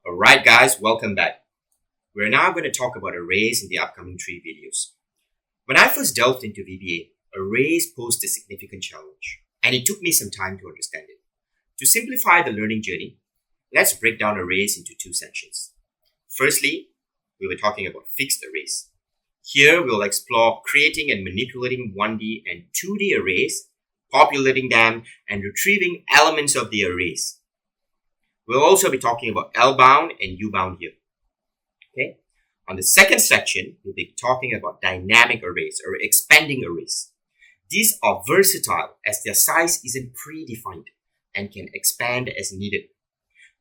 Alright guys, welcome back. We're now going to talk about arrays in the upcoming 3 videos. When I first delved into VBA, arrays posed a significant challenge, and it took me some time to understand it. To simplify the learning journey, let's break down arrays into 2 sections. Firstly, we were talking about fixed arrays. Here we'll explore creating and manipulating 1D and 2D arrays, populating them, and retrieving elements of the arrays. We'll also be talking about L-bound and U-bound here. Okay. On the second section, we'll be talking about dynamic arrays or expanding arrays. These are versatile as their size isn't predefined and can expand as needed.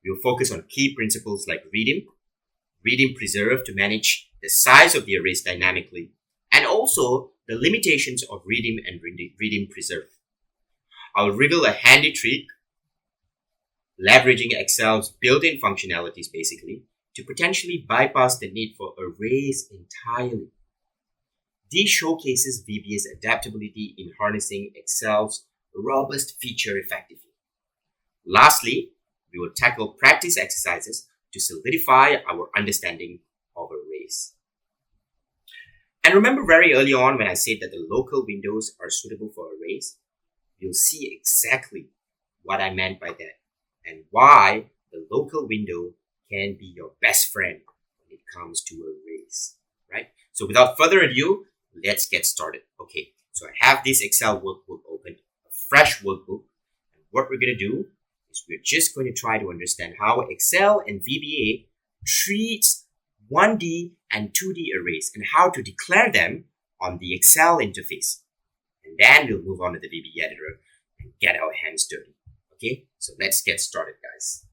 We'll focus on key principles like read-in preserve to manage the size of the arrays dynamically, and also the limitations of read-in and read-in preserve. I'll reveal a handy trick leveraging Excel's built-in functionalities basically to potentially bypass the need for arrays entirely. This showcases VBA's adaptability in harnessing Excel's robust feature effectively. Lastly, we will tackle practice exercises to solidify our understanding of arrays. And remember very early on when I said that the local windows are suitable for arrays? You'll see exactly what I meant by that, and why the local window can be your best friend when it comes to arrays, right? So without further ado, let's get started. Okay, so I have this Excel workbook open, a fresh workbook, and what we're going to do is we're just going to try to understand how Excel and VBA treats 1D and 2D arrays and how to declare them on the Excel interface. And then we'll move on to the VBA editor and get our hands dirty. Okay, so let's get started, guys.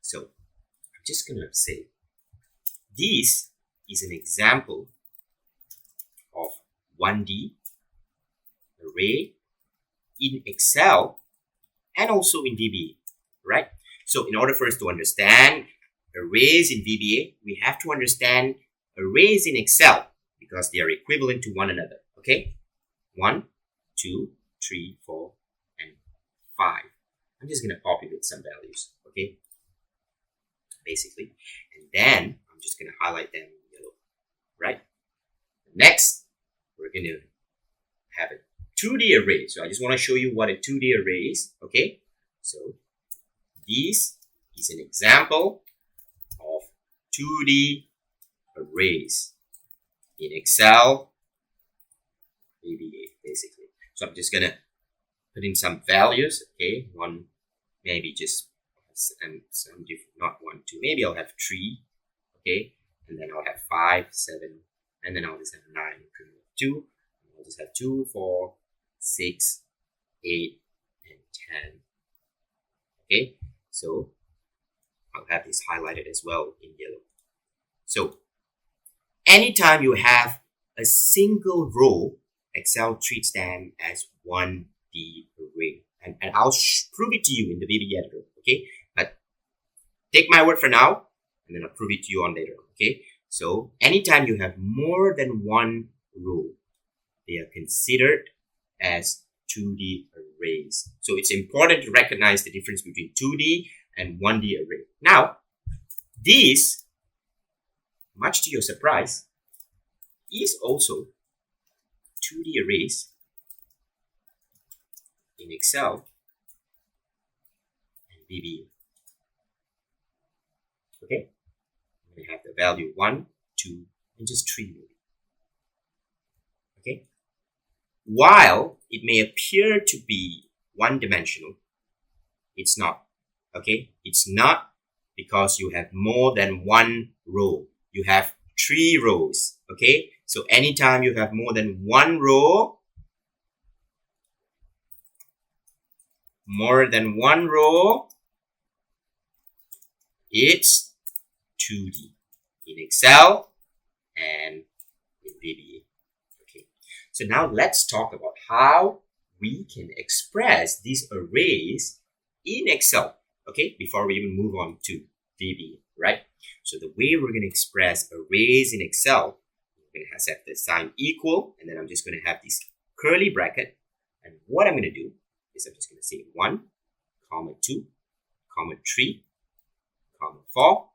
So I'm just going to say this is an example of 1D array in Excel and also in VBA, right? So in order for us to understand arrays in VBA, we have to understand arrays in Excel because they are equivalent to one another, okay? 1, 2, 3, 4, and 5. I'm just going to populate some values, okay? Basically. And then I'm just going to highlight them in yellow, right? Next, we're going to have a 2D array. So I just want to show you what a 2D array is, okay? So this is an example of 2D arrays in Excel VBA, basically. So I'm just going to put in some values, okay? One, maybe just some different, not 1, 2. Maybe I'll have 3, okay? And then I'll have 5, 7, and then I'll just have 9, 2. I'll just have 2, 4, 6, 8, and 10. Okay, so I'll have this highlighted as well in yellow. So anytime you have a single row, Excel treats them as 1D array. And I'll prove it to you in the VBA editor, okay? But take my word for now, and then I'll prove it to you on later, okay? So anytime you have more than one row, they are considered as 2D arrays. So it's important to recognize the difference between 2D and 1D array. Now, this, much to your surprise, is also 2D arrays in Excel and VBA. Okay, I'm going to have the value 1, 2, and just 3 maybe. Okay, while it may appear to be one-dimensional, it's not. Okay, it's not because you have more than one row. You have 3 rows. Okay, so anytime you have more than one row, it's 2D in Excel and in VBA. Okay, so now let's talk about how we can express these arrays in Excel. Okay, before we even move on to VBA, right? So the way we're going to express arrays in Excel, we're going to set the sign equal, and then I'm just going to have this curly bracket. And what I'm going to do is I'm just going to say 1, comma 2, comma 3, comma 4,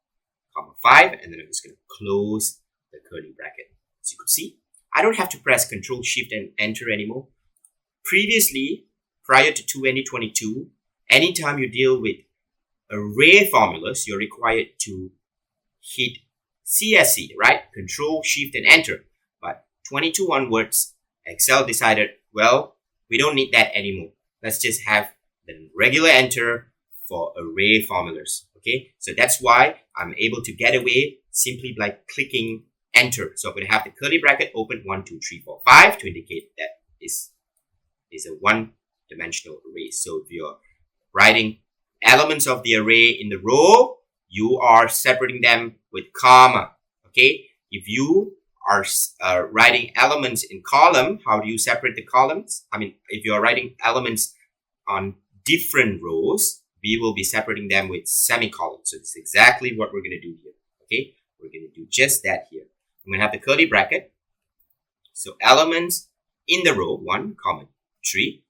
comma 5, and then I'm just going to close the curly bracket. As you could see, I don't have to press Control Shift and Enter anymore. Previously, prior to 2022, anytime you deal with array formulas, you're required to hit CSC, right? Control Shift and Enter. But 22 onwards, Excel decided, well, we don't need that anymore. Let's just have the regular enter for array formulas. Okay, so that's why I'm able to get away simply by clicking enter. So I'm going to have the curly bracket open 1, 2, 3, 4, 5 to indicate that is a one-dimensional array. So if you're writing elements of the array in the row, you are separating them with comma. Okay, if you are writing elements in column, how do you separate the columns? I mean, if you're writing elements on different rows, we will be separating them with semicolons. So it's exactly what we're going to do here. Okay, we're going to do just that here. I'm going to have the curly bracket. So elements in the row 1, comma 3,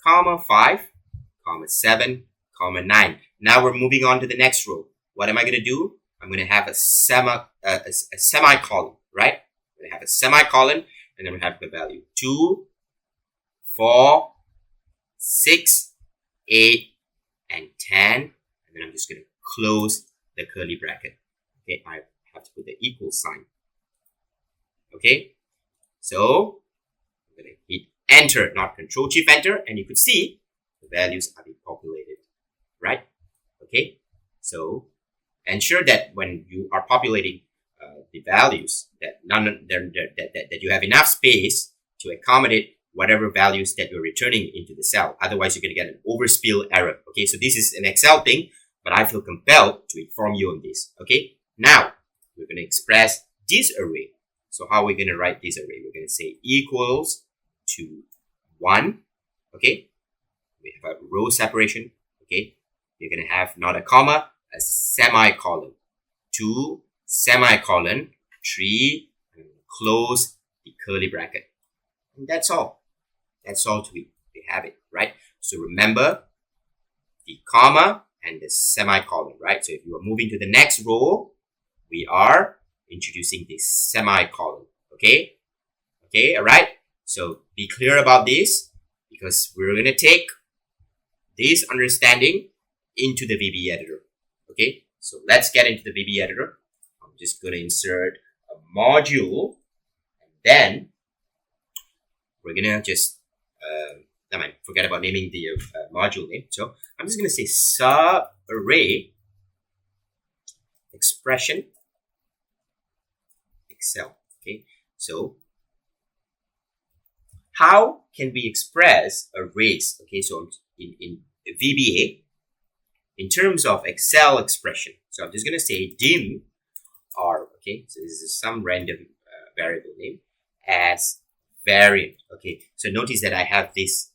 comma 5, comma 7, comma 9. Now we're moving on to the next row. What am I going to do? I'm going to have a semicolon, right? I'm going to have a semicolon, and then we have the value 2, 4, 6, 8, and 10. And then I'm just going to close the curly bracket. Okay, I have to put the equal sign. Okay, so I'm going to hit enter, not Control Shift Enter, and you could see the values are being populated, right? Okay, so ensure that when you are populating the values, that that you have enough space to accommodate whatever values that you're returning into the cell. Otherwise, you're going to get an overspill error. Okay, so this is an Excel thing, but I feel compelled to inform you on this. Okay, now we're going to express this array. So how are we going to write this array? We're going to say equals to 1. Okay, we have a row separation. Okay, you're going to have not a comma, a semicolon, 2, semicolon, 3, and close the curly bracket. And that's all. That's all we have it, right? So remember the comma and the semicolon, right? So if you are moving to the next row, we are introducing this semicolon. Okay? Okay, all right? So be clear about this, because we're going to take this understanding into the VBA editor. Okay? So let's get into the VBA editor. I'm just going to insert a module, and then we're going to just forget about naming the module name. So I'm just going to say sub-array expression Excel. Okay, so how can we express arrays? Okay, so in VBA, in terms of Excel expression, so I'm just going to say dim r. Okay, so this is some random variable name as variant. Okay, so notice that I have this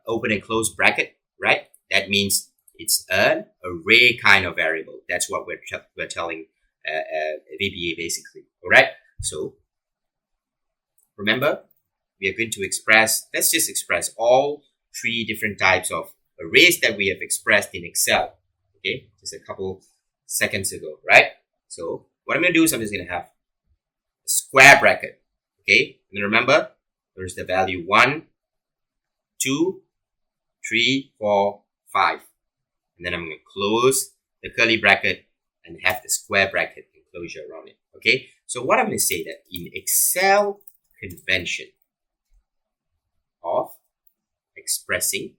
open and close bracket, right? That means it's an array kind of variable. That's what we're telling VBA basically. All right. So remember, we are going to express. Let's just express all 3 different types of arrays that we have expressed in Excel. Okay, just a couple seconds ago, right? So what I'm going to do is I'm just going to have a square bracket. Okay, and remember, there's the value 1, 2, 3, 4, 5. And then I'm going to close the curly bracket and have the square bracket enclosure around it. Okay, so what I'm going to say that in Excel convention of expressing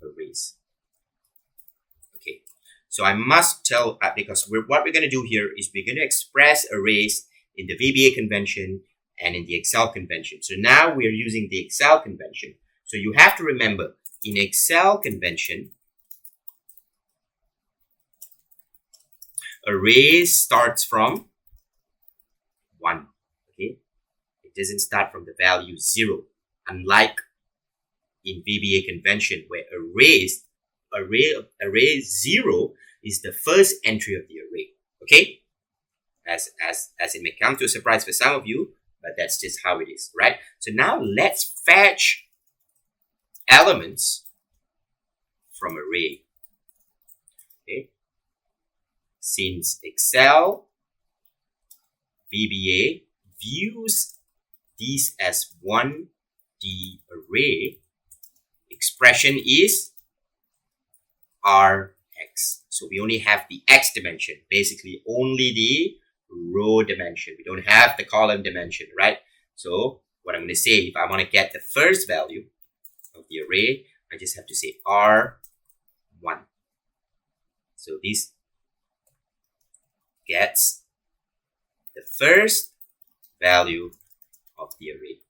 arrays. Okay, so I must tell, because what we're going to do here is we're going to express arrays in the VBA convention and in the Excel convention. So now we are using the Excel convention. So you have to remember, in Excel convention, arrays starts from 1. Okay, it doesn't start from the value 0. Unlike in VBA convention, where array 0 is the first entry of the array. Okay, as it may come to a surprise for some of you, but that's just how it is, right? So now let's fetch elements from array. Okay, since Excel VBA views these as 1D array, expression is Rx. So we only have the X dimension, basically only the row dimension. We don't have the column dimension, right? So what I'm going to say, if I want to get the first value of the array, I just have to say R1. So this gets the first value of the array.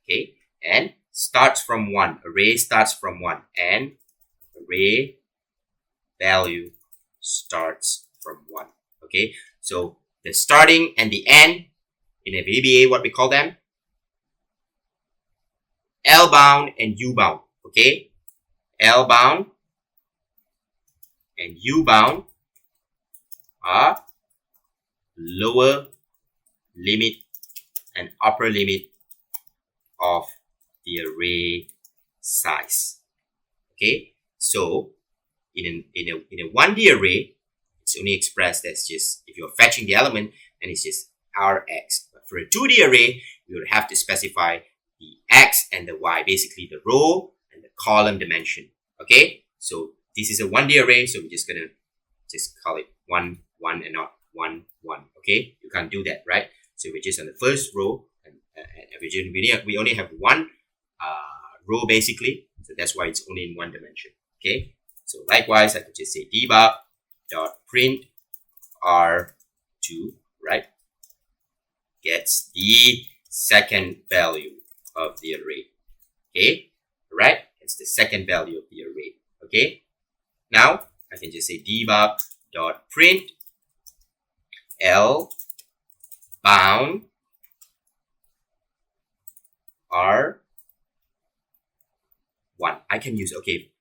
Okay, and starts from 1. Array starts from 1, and array value starts from 1. Okay, so the starting and the end in a VBA, what we call them? L bound and U bound. Okay, L bound and U bound are lower limit and upper limit of the array size. Okay, so in a 1D array, it's only expressed as just, if you're fetching the element, and it's just Rx. But for a 2D array, you would have to specify the X and the Y, basically the row and the column dimension. Okay, so this is a 1D array, so we're just gonna just call it 1, 1 and not 1, 1. Okay, you can't do that, right? So we're just on the first row, and we only have one row basically, so that's why it's only in one dimension. Okay, so likewise, I could just say debug dot print R2, right, gets the second value of the array. Okay, right, it's the second value of the array. Okay, now I can just say debug dot print L bound R1. I can use, okay,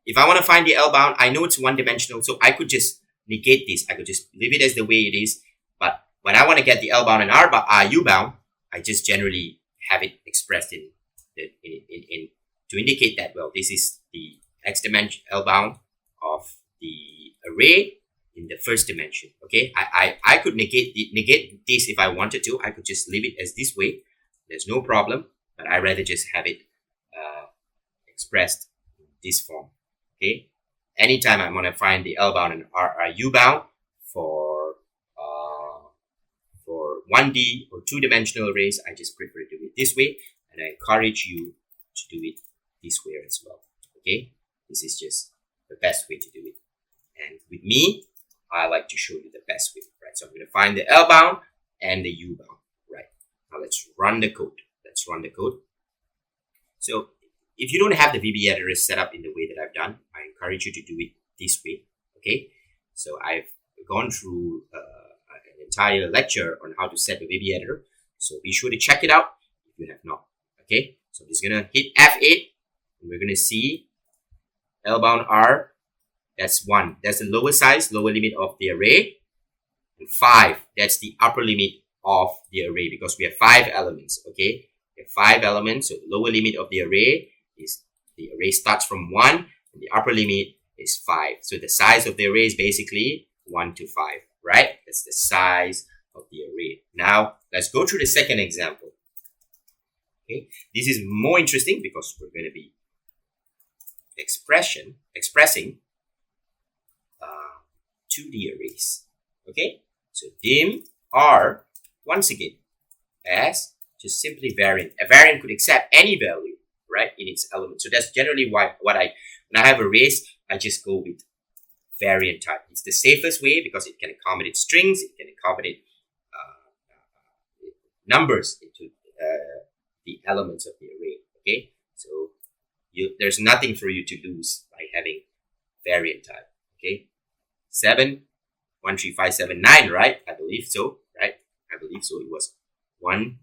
if I want to find the L bound, I know it's one dimensional, so I could just negate this. I could just leave it as the way it is. But when I want to get the L bound and U bound, I just generally have it expressed in to indicate that, well, this is the X dimension L bound of the array in the first dimension. Okay, I could negate this if I wanted to. I could just leave it as this way. There's no problem, but I rather just have it expressed in this form. Okay, anytime I want to find the L bound and U bound for 1D or 2-dimensional arrays, I just prefer to do it this way, and I encourage you to do it this way as well. Okay, this is just the best way to do it, and with me, I like to show you the best way, right? So I'm going to find the L bound and the U bound, right? Now let's run the code. Let's run the code. So if you don't have the VBA editor set up in the way that I've done, I encourage you to do it this way, okay? So I've gone through an entire lecture on how to set the VBA editor. So be sure to check it out if you have not, okay? So I'm just going to hit F8, and we're going to see L bound R. That's 1. That's the lower size, lower limit of the array. And 5, that's the upper limit of the array, because we have 5 elements, okay? We have 5 elements, so the lower limit of the array is, the array starts from 1, and the upper limit is 5. So the size of the array is basically 1 to 5, right? That's the size of the array. Now, let's go through the second example. Okay, this is more interesting because we're going to be expressing 2D arrays. Okay, so dim R, once again, as just simply variant. A variant could accept any value, right, in its element. So that's generally why when I have arrays, I just go with variant type. It's the safest way because it can accommodate strings, it can accommodate numbers into the elements of the array. Okay, so there's nothing for you to lose by having variant type. Okay, 7, 1, 3, 5, 7, 9, right? I believe so, right? I believe so. It was 1,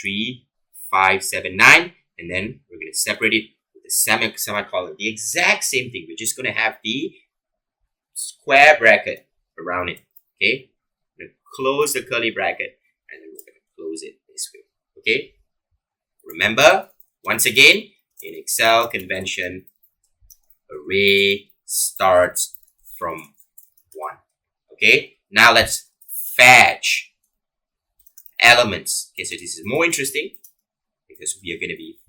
3, 5, 7, 9, and then we're going to separate it with a semicolon. The exact same thing. We're just going to have the square bracket around it. Okay, we're going to close the curly bracket, and then we're going to close it this way. Okay, remember, once again, in Excel convention, array starts from 1. Okay, now let's fetch elements. Okay, so this is more interesting because we are going to be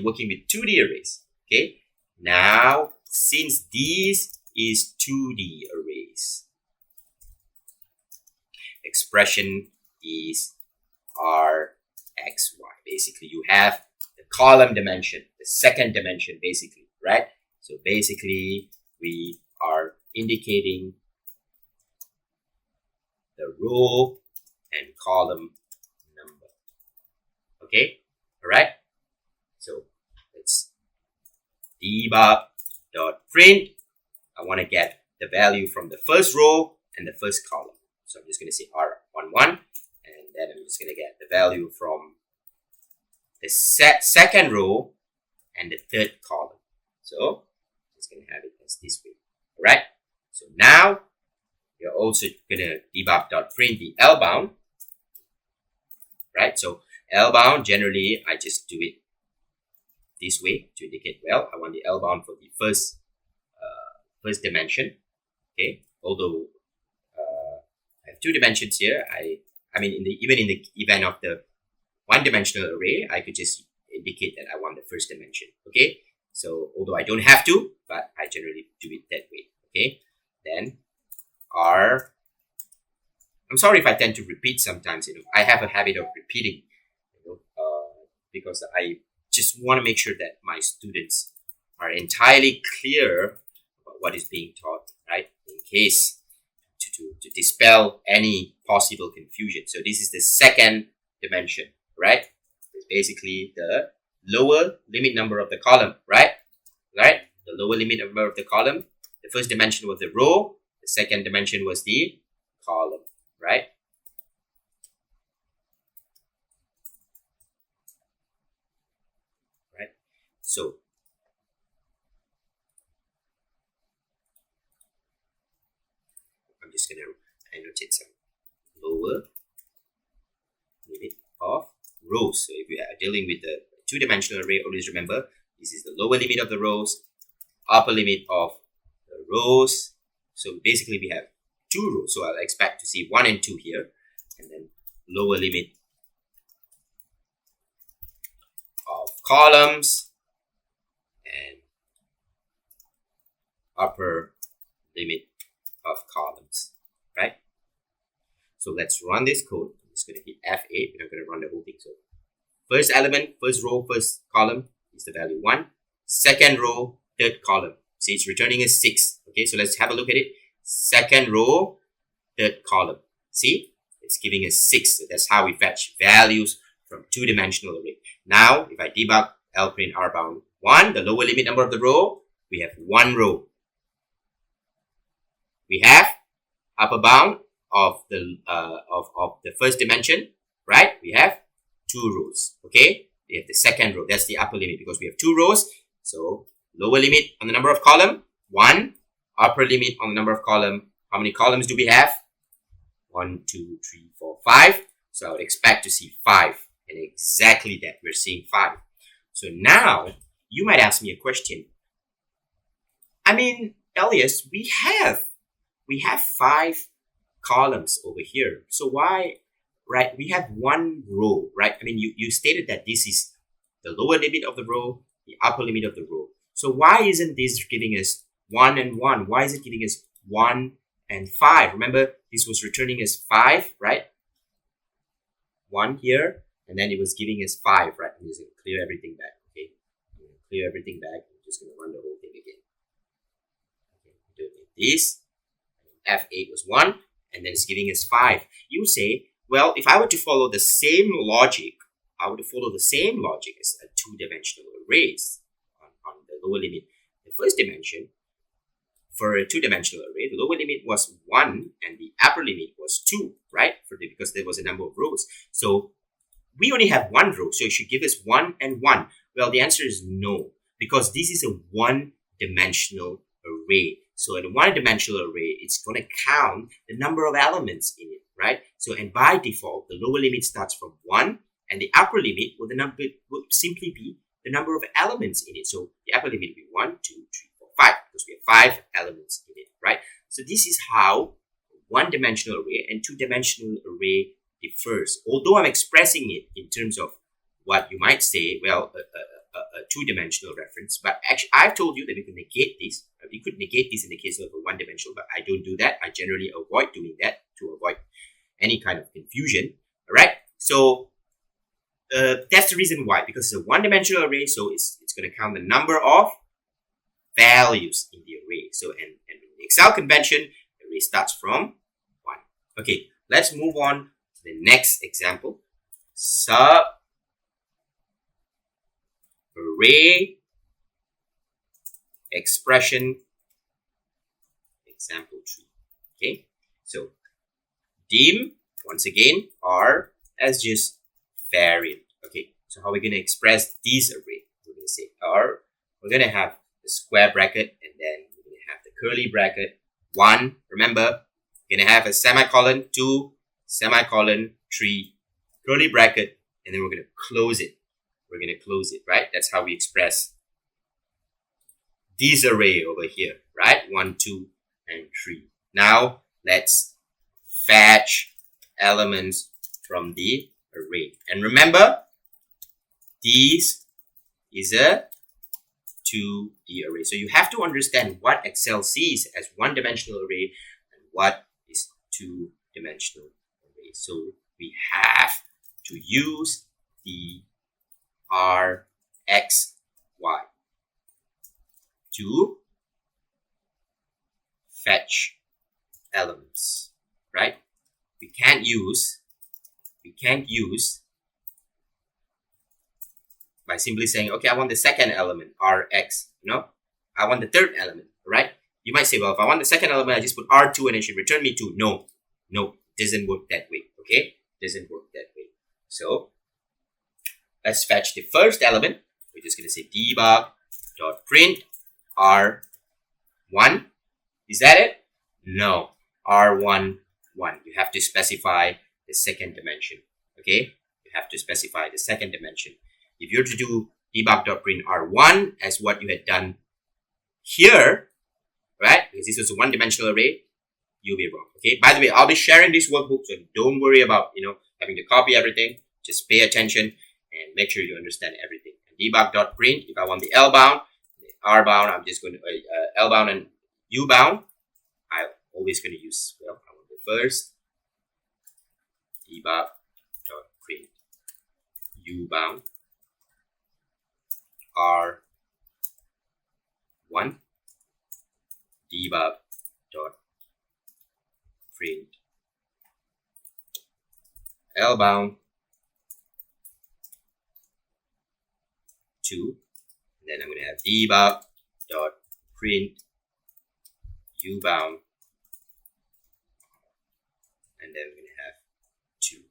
working with 2D arrays. Okay, now since this is 2D arrays, expression is rxy. Basically, you have the column dimension, the second dimension, basically, right? So basically, we are indicating the row and column number. Okay, all right. So let's debug.print. I want to get the value from the first row and the first column. So I'm just going to say R11, and then I'm just going to get the value from the second row and the third column. So I'm just going to have it as this way. All right. So now you're also going to debug.print the L bound. Right. So L bound, generally, I just do it this way to indicate, well, I want the L bound for the first dimension. Okay. Although I have 2 dimensions here, I mean, even in the event of the one-dimensional array, I could just indicate that I want the first dimension. Okay. So although I don't have to, but I generally do it that way. Okay. Then I'm sorry if I tend to repeat sometimes. I have a habit of repeating, because I just want to make sure that my students are entirely clear about what is being taught, right? In case to dispel any possible confusion. So this is the second dimension, right? It's basically the lower limit number of the column, right? Right? The lower limit number of the column. The first dimension was the row. The second dimension was the column, right? Right. So I'm just going to annotate some lower limit of rows. So if we are dealing with the 2-dimensional array, always remember this is the lower limit of the rows, upper limit of the rows. So basically we have 2 rows. So I'll expect to see 1 and 2 here, and then lower limit of columns and upper limit of columns, right? So let's run this code. I'm just going to hit F8. We're not going to run the whole thing. So first element, first row, first column is the value 1. Second row, third column. See, it's returning as 6. Okay, so let's have a look at it. Second row, third column. See, it's giving us 6. So that's how we fetch values from 2-dimensional array. Now, if I debug lprint rbound 1, the lower limit number of the row, we have 1 row. We have upper bound of the first dimension, right? We have 2 rows. Okay, we have the second row. That's the upper limit because we have 2 rows. So lower limit on the number of column 1, upper limit on the number of column. How many columns do we have? 1, 2, 3, 4, 5. So I would expect to see 5, and exactly that, we're seeing 5. So now you might ask me a question. I mean, Elias, we have 5 columns over here. So why, right? We have 1 row, right? I mean, you stated that this is the lower limit of the row, the upper limit of the row. So why isn't this giving us 1 and 1? Why is it giving us 1 and 5? Remember, this was returning as 5, right? 1 here, and then it was giving us 5, right? I'm just going to clear everything back, okay? I'm going to clear everything back. I'm just going to run the whole thing again. Okay, do it like this. F8 was 1, and then it's giving us 5. You say, well, if I were to follow the same logic, I would follow the same logic as a 2-dimensional arrays on the lower limit. The first dimension, for a 2-dimensional array, the lower limit was 1 and the upper limit was 2, right? Because there was a number of rows. So we only have 1 row, so it should give us 1 and 1. Well, the answer is no, because this is a 1-dimensional array. So in a 1-dimensional array, it's going to count the number of elements in it, right? So, and by default, the lower limit starts from 1, and the upper limit would simply be the number of elements in it. So the upper limit would be 1, 2, 3, 4, 5, because we have 5 elements in it, right? So this is how one-dimensional array and two-dimensional array differs. Although I'm expressing it in terms of what you might say, well, a two-dimensional reference, but actually I've told you that we can negate this. We could negate this in the case of a one-dimensional, but I don't do that. I generally avoid doing that to avoid any kind of confusion. All right. So that's the reason why, because it's a one-dimensional array, so it's going to count the number of values in the array. So and in the Excel convention, the array starts from 1. Okay, let's move on to the next example. Sub array expression example 3. Okay, so dim once again R as just variant. Okay, so how are we going to express this array? We're going to say R, we're going to have the square bracket, and then we're going to have the curly bracket 1. Remember, we're going to have a semicolon 2, semicolon 3, curly bracket, and then we're going to close it. We're going to close it, right? That's how we express this array over here, right? 1, 2, and 3. Now let's fetch elements from the array. And remember, this is a 2D array. So you have to understand what Excel sees as one-dimensional array and what is two-dimensional array. So we have to use the R, X, Y to fetch elements, right? We can't use by simply saying, okay, I want the second element, Rx, I want the third element, right? You might say, well, if I want the second element, I just put R2 and it should return me 2. No, it doesn't work that way, okay? It doesn't work that way. So let's fetch the first element. We're just going to say debug.print R1. Is that it? No, R1, 1. You have to specify the second dimension, okay? You have to specify the second dimension. If you're to do debug.print R1 as what you had done here, right? Because this was a one-dimensional array, you'll be wrong, okay? By the way, I'll be sharing this workbook, so don't worry about, having to copy everything. Just pay attention and make sure you understand everything. And debug.print, if I want the L bound, the R bound, I'm just going to, L bound and U bound, I'm always going to use, well, I want the first debug.print U bound R1 debug.print L bound 2, and then I'm going to have debug.print U bound, and then we're going to have 2.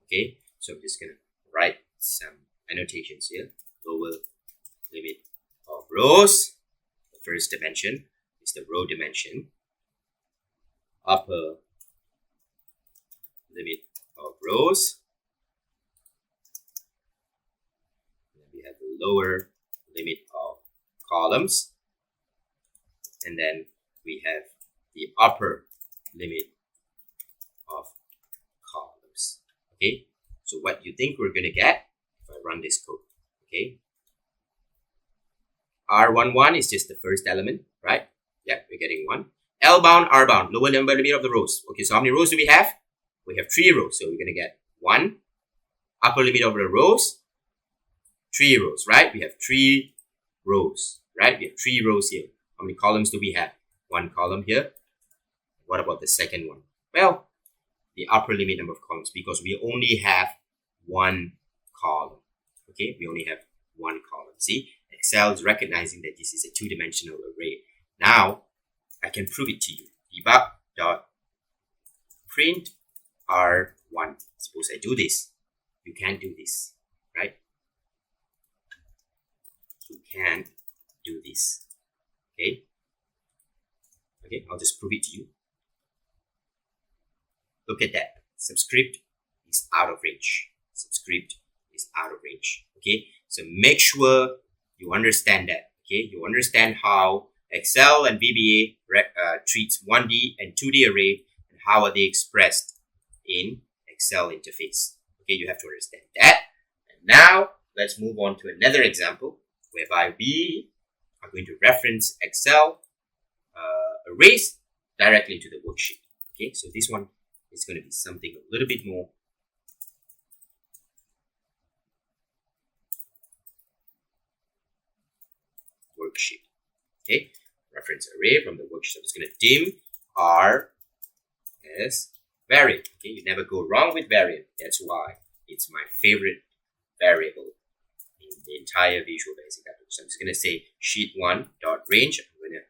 Okay, so I'm just going to write some annotations here. Lower limit of rows, the first dimension is the row dimension. Upper limit of rows, and then we have the lower limit of columns, and then we have the upper limit of columns. Okay, so what do you think we're going to get if I run this code? Okay, R11 is just the first element, right? Yeah, we're getting 1. L bound, R bound, lower limit of the rows. Okay, so how many rows do we have? We have 3 rows, so we're going to get 1. Upper limit of the rows, 3 rows, right? We have 3 rows, right? We have 3 rows here. How many columns do we have? 1 column here. What about the second one? Well, the upper limit number of columns, because we only have 1 column. Okay, we only have 1 column. See, Excel is recognizing that this is a 2-dimensional array. Now, I can prove it to you. Debug.print R1. Suppose I do this. You can't do this, right? You can't do this. Okay? Okay, I'll just prove it to you. Look at that. Subscript is out of range. Subscript is out of range. Okay, so make sure you understand that. Okay, you understand how Excel and VBA treats 1D and 2D array, and how are they expressed in Excel interface. Okay, you have to understand that. And now let's move on to another example whereby we are going to reference Excel arrays directly into the worksheet. Okay, so this one is going to be something a little bit more worksheet. Okay, reference array from the worksheet. So I'm just going to dim R as variable. Okay, you never go wrong with variable. That's why it's my favorite variable in the entire Visual Basic application. So I'm just going to say sheet1 dot range. I'm going to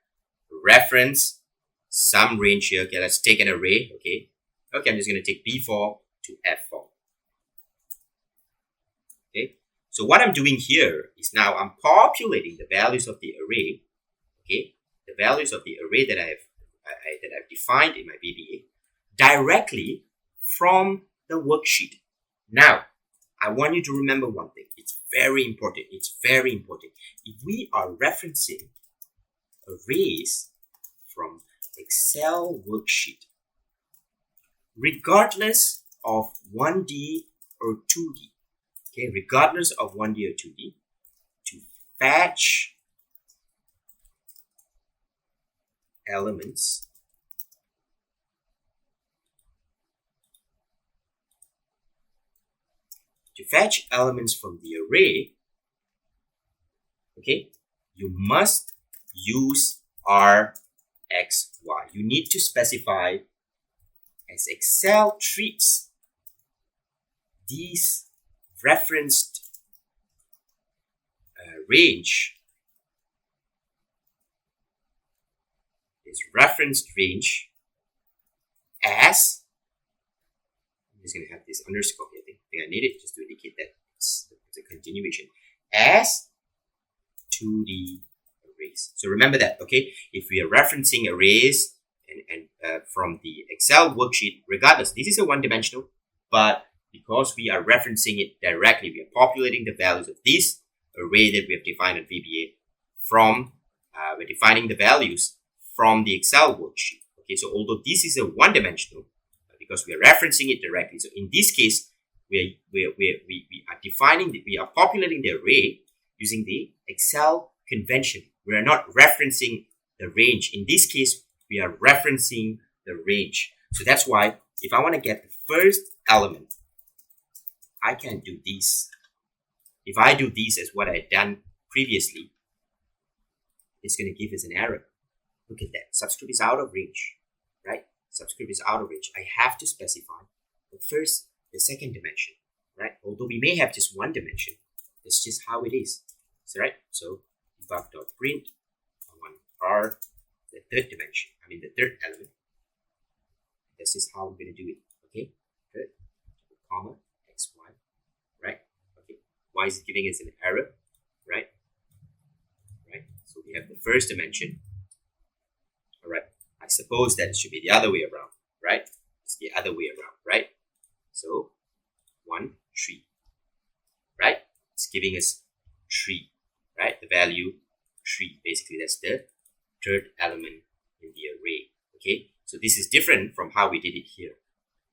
reference some range here. Okay, let's take an array. Okay, I'm just going to take B4 to F4. Okay, so what I'm doing here is now I'm populating the values of the array. Okay, the values of the array that I've defined in my VBA directly from the worksheet. Now, I want you to remember one thing. It's very important. It's very important. If we are referencing arrays from Excel worksheet, regardless of 1D or 2D, okay, regardless of 1D or 2D, to fetch elements from the array, okay, you must use RXY. You need to specify, as Excel treats these referenced range, this referenced range as, I'm just going to have this underscore here. I think I need it just to indicate that it's a continuation, as 2D arrays. So remember that, okay? If we are referencing arrays and from the Excel worksheet, regardless, this is a one-dimensional, but because we are referencing it directly, we are populating the values of this array that we have defined in VBA from, we're defining the values from the Excel worksheet. Okay, so although this is a one-dimensional, because we are referencing it directly, so in this case, we are populating the array using the Excel convention. We are not referencing the range. In this case, we are referencing the range. So that's why if I want to get the first element, I can do this. If I do this as what I had done previously, it's going to give us an error. Look at that. Subscript is out of range, right? Subscript is out of range. I have to specify the first, the second dimension, right? Although we may have just one dimension, that's just how it is. So, right? So debug.print, I want R, the third dimension, the third element. This is how I'm going to do it. Okay, good. Comma, XY, right? Okay, why is it giving us an error, right? Right, so we have the first dimension. All right, I suppose that it should be the other way around, right? It's the other way around, right? So 1, 3, right? It's giving us 3, right? The value 3, basically that's the third element in the array. Okay, so this is different from how we did it here.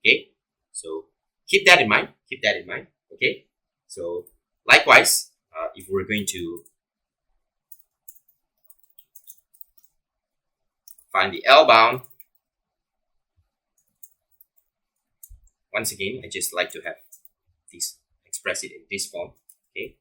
Okay, so keep that in mind. Keep that in mind. Okay, so likewise, if we're going to find the L bound, once again, I just like to have this, express it in this form. Okay,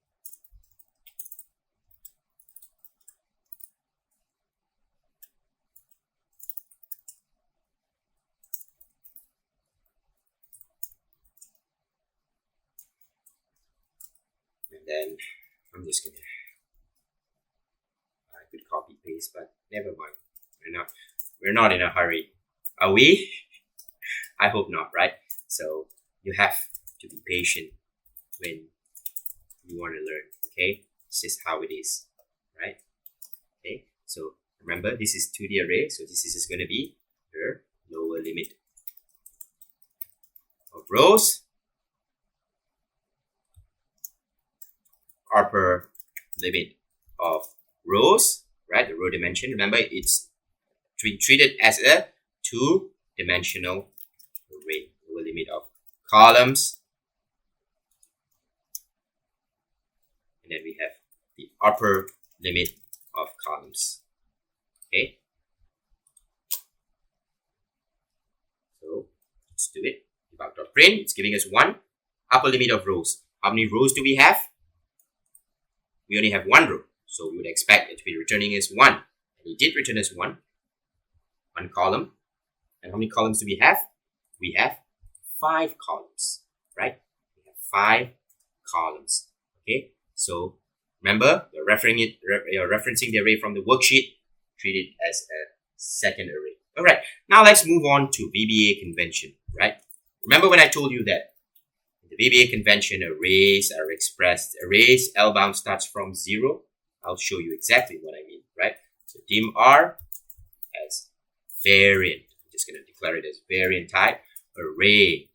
and then I'm just gonna, I could copy paste, but never mind. We're not in a hurry, are we? I hope not, right? So you have to be patient when you want to learn. Okay, it's just how it is, right? Okay, so remember, this is 2D array, so this is just going to be the lower limit of rows, upper limit of rows, right? The row dimension, remember, it's treated as a 2 dimensional array. Lower limit of columns. And then we have the upper limit of columns. Okay. So let's do it. Debug.print, it's giving us 1. Upper limit of rows. How many rows do we have? We only have 1 row. So we would expect it to be returning as 1. And it did return as 1. 1 column. And how many columns do we have? We have 5 columns, right? We have 5 columns. Okay. So remember, you're referencing the array from the worksheet. Treat it as a second array. All right. Now let's move on to VBA convention, right? Remember when I told you that in the VBA convention, arrays are expressed. Arrays L-bound starts from 0. I'll show you exactly what I mean, right? So dim R as variant. I'm just going to declare it as variant type array.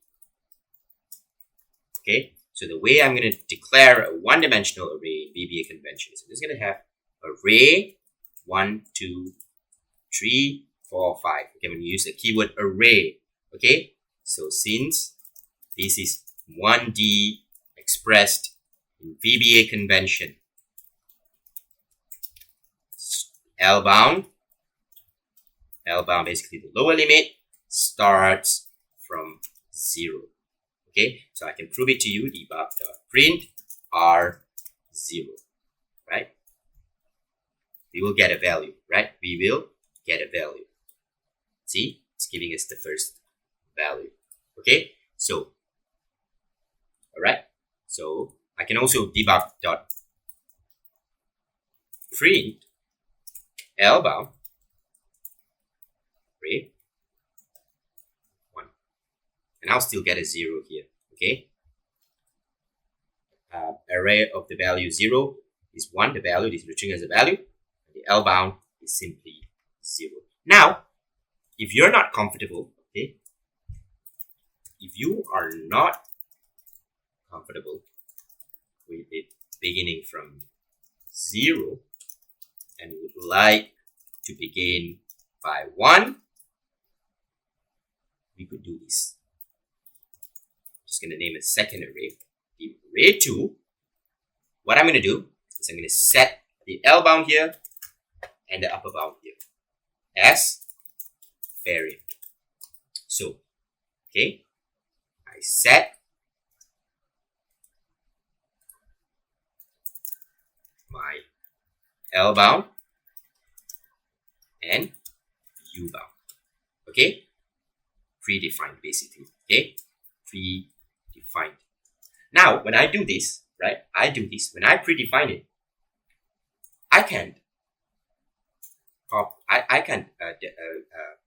Okay. So the way I'm going to declare a one-dimensional array in VBA convention is I'm just going to have array 1, 2, 3, 4, 5. Okay, I'm going to use the keyword array. Okay. So since this is 1D expressed in VBA convention, L-bound basically the lower limit starts from 0. Okay, so I can prove it to you. Debug.print R0, right? We will get a value, right? We will get a value. See, it's giving us the first value. Okay, so all right, so I can also debug.print L-bound array 1, and I'll still get a 0 here. Okay, array of the value 0 is 1. The value is returning as a value. The L-bound is simply 0. Now, if you're not comfortable, okay, if you are not comfortable with it beginning from 0 and would like to begin by 1, we could do this. I'm just going to name a second array, array 2. What I'm going to do is I'm going to set the L bound here and the upper bound here as variant. So, okay, I set my L bound and U bound. Okay, predefined basically. Okay, predefined. Now, when I do this, right? When I predefine it, I can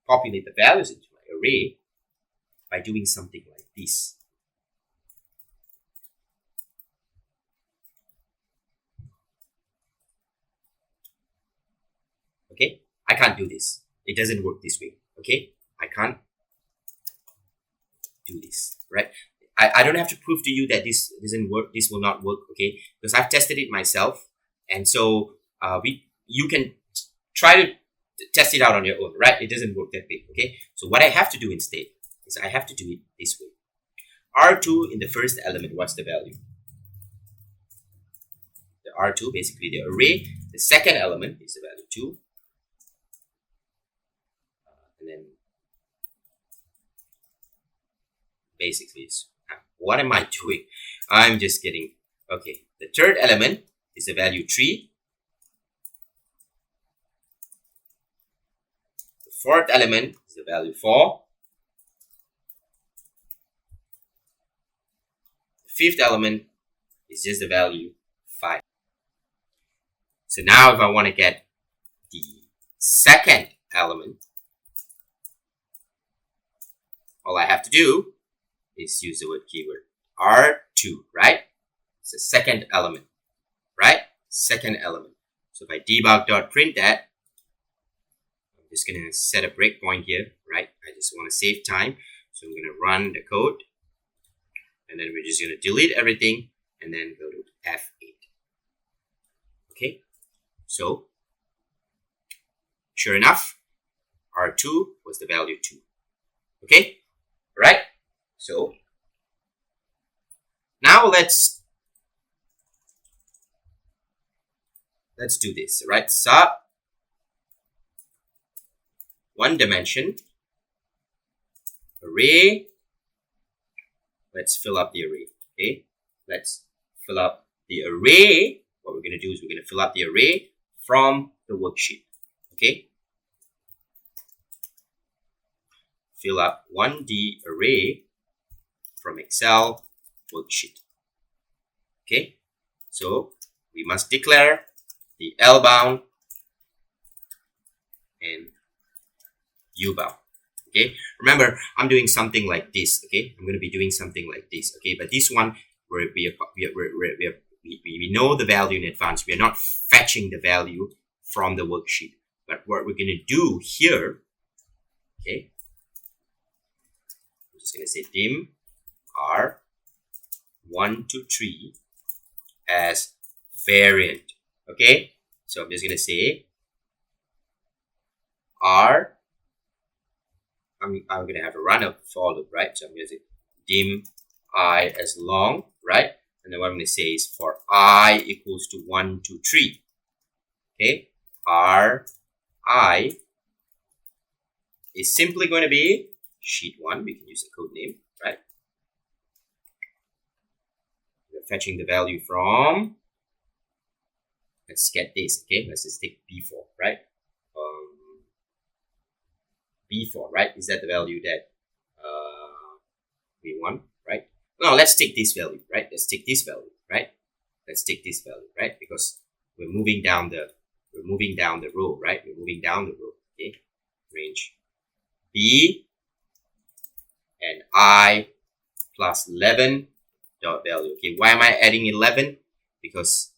populate the values into my array by doing something like this. Okay, I can't do this. It doesn't work this way. Okay, I can't do this, right? I don't have to prove to you that this doesn't work. This will not work. Okay, because I've tested it myself, and so you can try to test it out on your own, right? It doesn't work that way. Okay, so what I have to do instead is I have to do it this way. R2 in the first element, what's the value? The R2, basically the array. The second element is the value 2. And then basically it's, what am I doing? I'm just getting, okay, the third element is the value 3. The fourth element is the value 4. The fifth element is just the value 5. So now if I want to get the second element, all I have to do is use the word keyword R2, right? It's the second element, right? Second element. So if I debug.print that, I'm just going to set a breakpoint here, right? I just want to save time. So I'm going to run the code. And then we're just going to delete everything and then go to F8. Okay. So, sure enough, R2 was the value 2. Okay, right? So now let's do this, right? Sub one dimension array. Let's fill up the array. Okay, let's fill up the array. What we're going to do is we're going to fill up the array from the worksheet. Okay, fill up 1D array from Excel worksheet. Okay, so we must declare the L bound and U bound. Okay, remember I'm doing something like this. Okay, I'm going to be doing something like this. Okay, but this one we know the value in advance. We are not fetching the value from the worksheet. But what we're going to do here, okay, I'm just going to say dim R1 to 3 as variant. Okay, so I'm just going to say R. I'm going to have to run a for loop, right? So I'm going to say dim I as long, right? And then what I'm going to say is for I equals to 1, 2, 3. Okay, R I is simply going to be sheet 1. We can use the code name, right? We're fetching the value from, let's get this, okay? Let's just take B4, right? B4, right? Is that the value that we want, right? No, let's take this value, right? Let's take this value, right? Let's take this value, right? Because we're moving down the row, right? We're moving down the row, okay? Range B and I plus 11 dot value. Okay, why am I adding 11? Because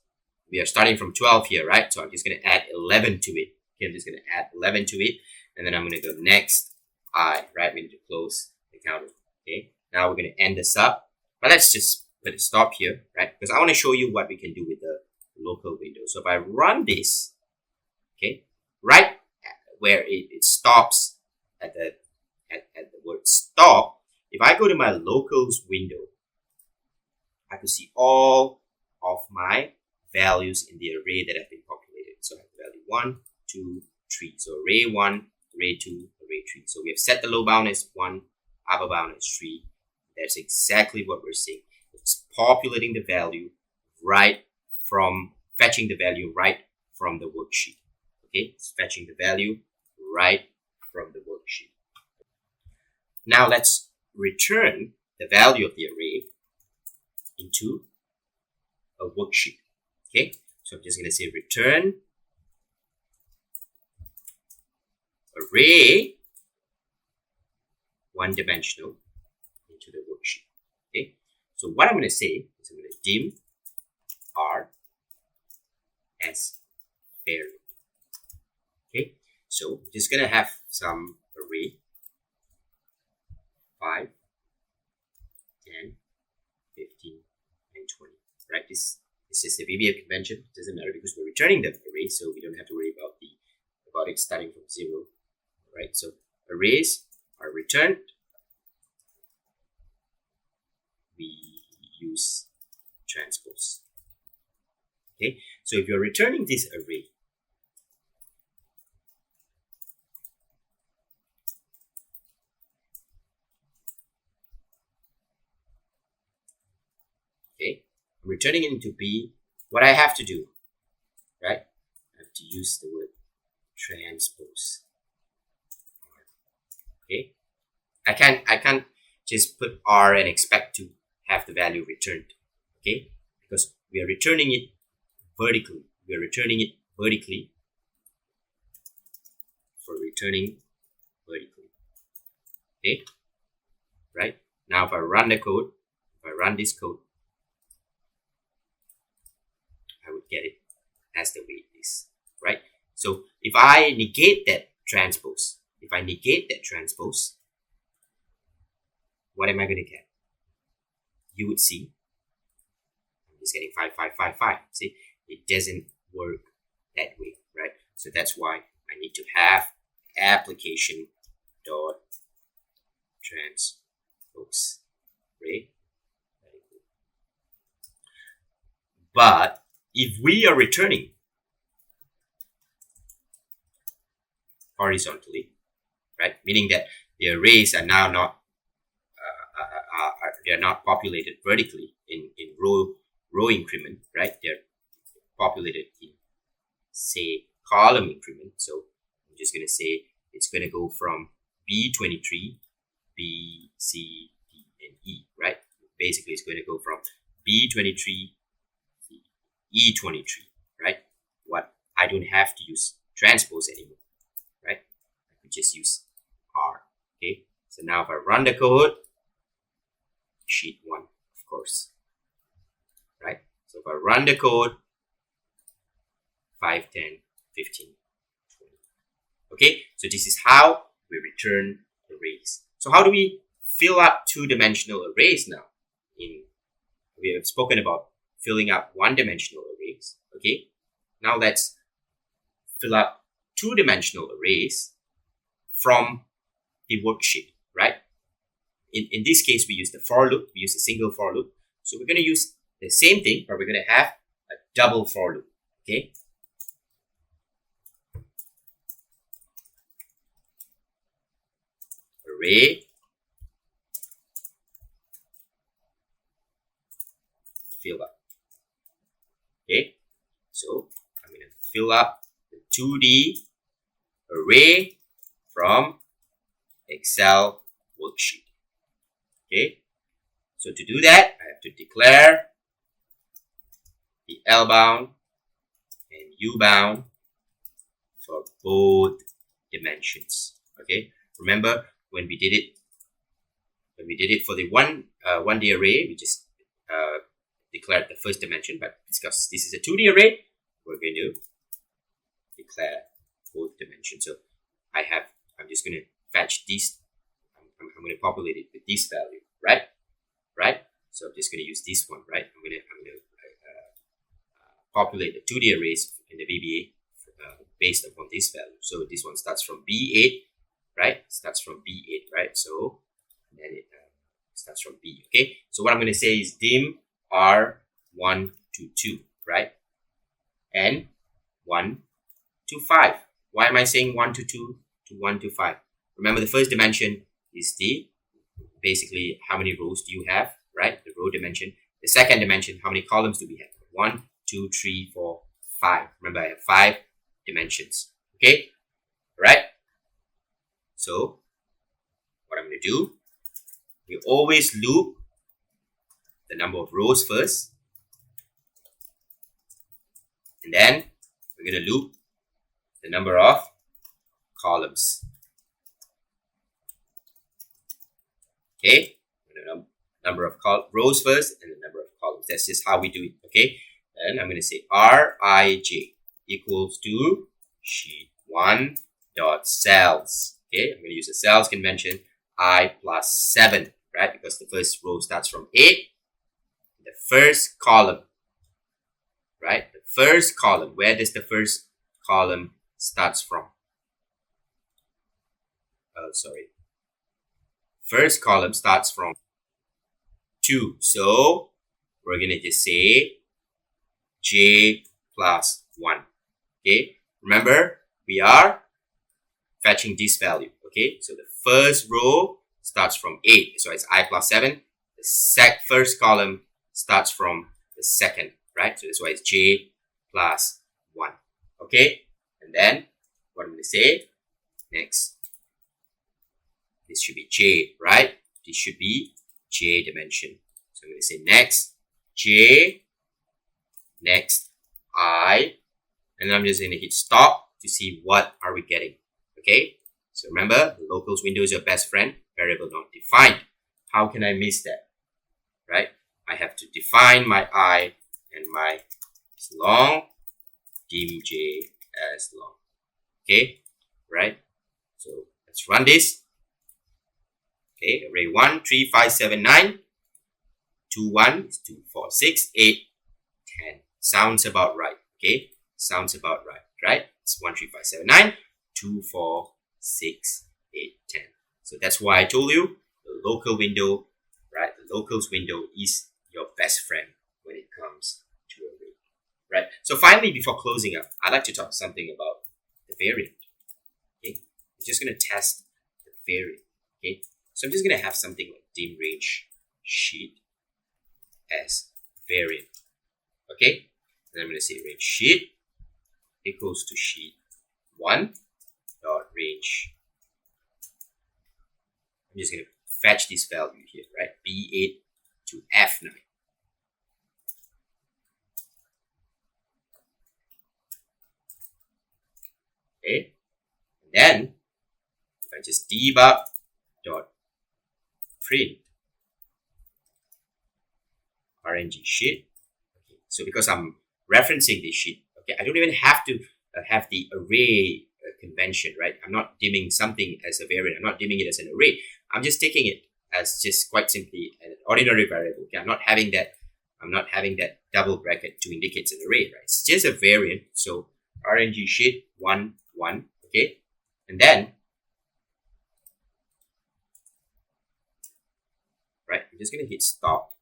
we are starting from 12 here, right? So I'm just going to add 11 to it. Okay, I'm just going to add 11 to it. And then I'm going to go next I, right? We need to close the counter. Okay, now we're going to end this up. But let's just put a stop here, right? Because I want to show you what we can do with the local window. So if I run this, okay, right where it stops at the word stop, if I go to my locals window, I can see all of my values in the array that have been populated. So I have value 1, 2, 3. So array 1, array 2, array 3. So we have set the low bound as 1, upper bound as 3. That's exactly what we're seeing. It's populating the value right from, fetching the value right from the worksheet. Okay, it's fetching the value right from the worksheet. Now let's return the value of the array into a worksheet. Okay, so I'm just going to say return array one dimensional into the worksheet. Okay, so what I'm going to say is I'm going to dim R as variant. Okay, so I'm just going to have some array 5, 10, 15, and 20. Right? This is the VBA convention. It doesn't matter because we're returning the array, so we don't have to worry about it starting from 0. Right? So arrays are returned. We use transpose. Okay, so if you're returning this array, okay, I'm returning it into B. What I have to do, right? I have to use the word transpose. Okay, I can't just put R and expect to have the value returned. Okay, because we are returning it vertically. We are returning it vertically for returning vertically. Okay, right? Now if I run the code, if I run this code, I would get it as the way it is, right? So if I negate that transpose, what am I going to get? You would see I'm just getting 5, 5, 5, 5. See, it doesn't work that way, right? So that's why I need to have application dot transpose array. But if we are returning horizontally, right, meaning that the arrays are now not they are not populated vertically in row increment, right? They're populated in, say, column increment. So I'm just going to say it's going to go from B23, B, C, D, and E, right? Basically, it's going to go from B23, E23, right? What I don't have to use transpose anymore, right? I could just use R. Okay. So now if I run the code, sheet 1, of course, right? So if I run the code, 5, 10, 15, 20. Okay. So this is how we return arrays. So how do we fill up two-dimensional arrays now? We have spoken about filling up one-dimensional arrays. Okay, now let's fill up two-dimensional arrays from the worksheet, right? In this case, we use the for loop. We use a single for loop. So we're going to use the same thing, but we're going to have a double for loop. Okay. Array fill up. Okay, so I'm going to fill up the 2D array from Excel worksheet. Okay, so to do that, I have to declare the L bound and U bound for both dimensions. Okay, remember when we did it for the one D array, we just declared the first dimension, but because this is a 2D array, we're going to declare both dimensions. So I'm just going to fetch these. I'm going to populate it with this value, right? So I'm just going to use this one, right? I'm going to populate the 2D arrays in the VBA based upon this value. So this one starts from B8, right? Starts from B8, right? So then it starts from B. Okay. So what I'm going to say is dim R1 to 2, right? And 1 to 5. Why am I saying 1 to 2 to 1 to 5? Remember, the first dimension is basically how many rows do you have, right? The row dimension. The second dimension, how many columns do we have? 1, 2, 3, 4, 5. Remember, I have 5 dimensions. Okay? Right? So, what I'm going to do, we always loop the number of rows first, and then we're going to loop the number of columns. Okay, number of rows first and the number of columns. That's just how we do it. Okay, and I'm going to say Rij equals to sheet 1 dot cells. Okay, I'm going to use the cells convention, I plus 7, right? Because the first row starts from 8. The first column, right? The first column, where does the first column starts from? First column starts from 2. So we're going to just say j plus 1. Okay, remember we are fetching this value. Okay, so the first row starts from 8, so it's I plus 7. The first column starts from the second, right? So that's why it's j plus 1. Okay, and then what I'm going to say next, this should be j, right? This should be j dimension. So I'm going to say next j, next I, and I'm just going to hit stop to see what are we getting. Okay, so remember, the locals window is your best friend, variable not defined. How can I miss that, right? I have to define my I and my long, dim j as long. Okay, right? So let's run this. Okay, array 1, 3, 5, 7, 9. 2, 1 is 2, 4, 6, 8, 10. Sounds about right. Okay, sounds about right, right? It's 1, 3, 5, 7, 9, 2, 4, 6, 8, 10. So that's why I told you the local window, right? The locals window is your best friend when it comes to array, right? So finally, before closing up, I'd like to talk something about the variant. Okay, I'm just going to test the variant. Okay, so I'm just going to have something like dim range sheet as variant. Okay, and I'm going to say range sheet equals to sheet 1 dot range. I'm just going to fetch this value here, right? B8 to F9. Okay, and then if I just debug dot print RNG sheet. Okay, so because I'm referencing this sheet, okay, I don't even have to have the array convention, right? I'm not dimming something as a variant. I'm not dimming it as an array. I'm just taking it as just quite simply an ordinary variable. Okay, I'm not having that double bracket to indicate it's an array, right? It's just a variant. So RNG sheet 1 1. Okay, and then right, I'm just gonna hit stop.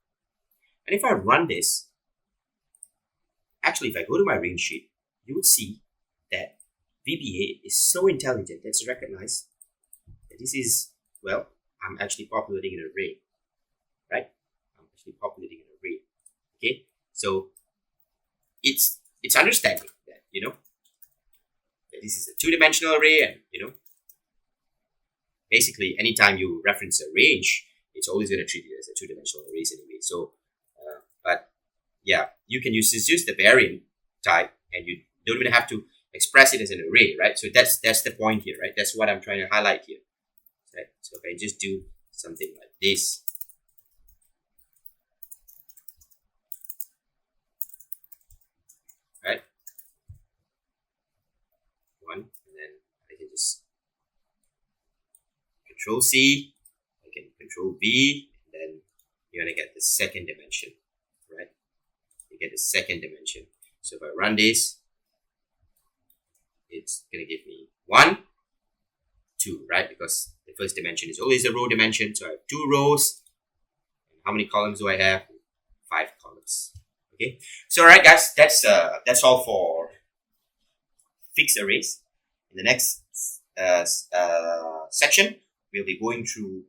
And if I run this, actually, if I go to my range sheet, you would see that VBA is so intelligent that it's recognized that this is, well, I'm actually populating an array, right? I'm actually populating an array. Okay, so it's understanding that, that this is a two-dimensional array, and basically anytime you reference a range, it's always going to treat it as a two-dimensional array anyway. So, but yeah, you can use the variant type, and you don't even have to express it as an array, right? So that's the point here, right? That's what I'm trying to highlight here. Right? So if I just do something like this, right? One, and then I can just Control C, I can Control V, and then you're gonna get the second dimension, right? You get the second dimension. So if I run this, it's gonna give me 1, 2, right? Because the first dimension is always a row dimension. So I have 2 rows. How many columns do I have? 5 columns. Okay. So alright guys, that's all for fixed arrays. In the next section, we'll be going through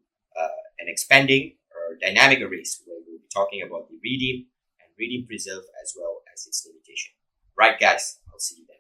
and expanding or dynamic arrays, where we'll be talking about the redeem and redeem preserve as well as its limitation. Right guys, I'll see you then.